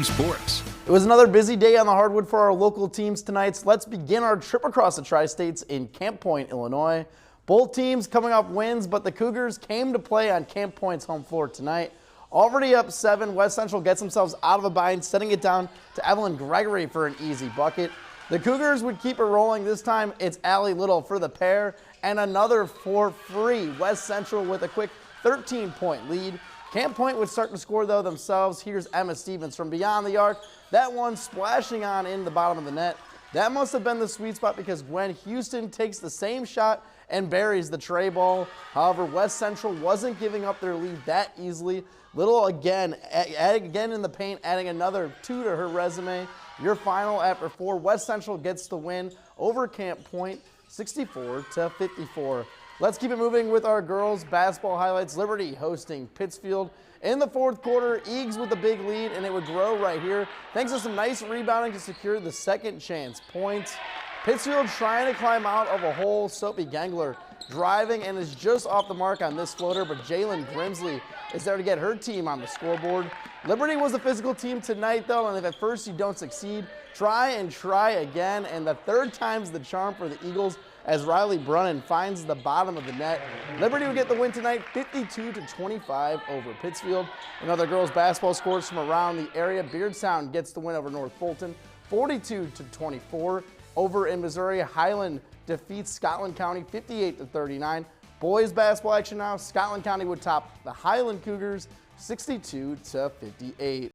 KC Sports. It was another busy day on the hardwood for our local teams tonight, so let's begin our trip across the Tri-States in Camp Point, Illinois. Both teams coming off wins, but the Cougars came to play on Camp Point's home floor tonight. Already up 7, West Central gets themselves out of a bind, setting it down to Evelyn Gregory for an easy bucket. The Cougars would keep it rolling. This time it's Allie Little for the pair, and another for free. West Central with a quick 13-point lead. Camp Point would start to score, though, themselves. Here's Emma Stevens from beyond the arc. That one splashing on in the bottom of the net. That must have been the sweet spot because Gwen Houston takes the same shot and buries the tray ball. However, West Central wasn't giving up their lead that easily. Little again in the paint, adding another 2 to her resume. Your final after 4, West Central gets the win over Camp Point, 64-54. Let's keep it moving with our girls basketball highlights. Liberty hosting Pittsfield. In the fourth quarter, Eags with a big lead, and it would grow right here thanks to some nice rebounding to secure the second chance points. Pittsfield trying to climb out of a hole. Sophie Gengler driving and is just off the mark on this floater, but Jalen Grimsley is there to get her team on the scoreboard. Liberty was a physical team tonight, though, and if at first you don't succeed, try and try again, and the third time's the charm for the Eagles as Riley Brunnan finds the bottom of the net. Liberty would get the win tonight, 52-25 over Pittsfield. Another girls basketball scores from around the area. Beardstown gets the win over North Fulton, 42-24. Over in Missouri, Highland defeats Scotland County, 58-39. Boys basketball action now. Scotland County would top the Highland Cougars, 62-58.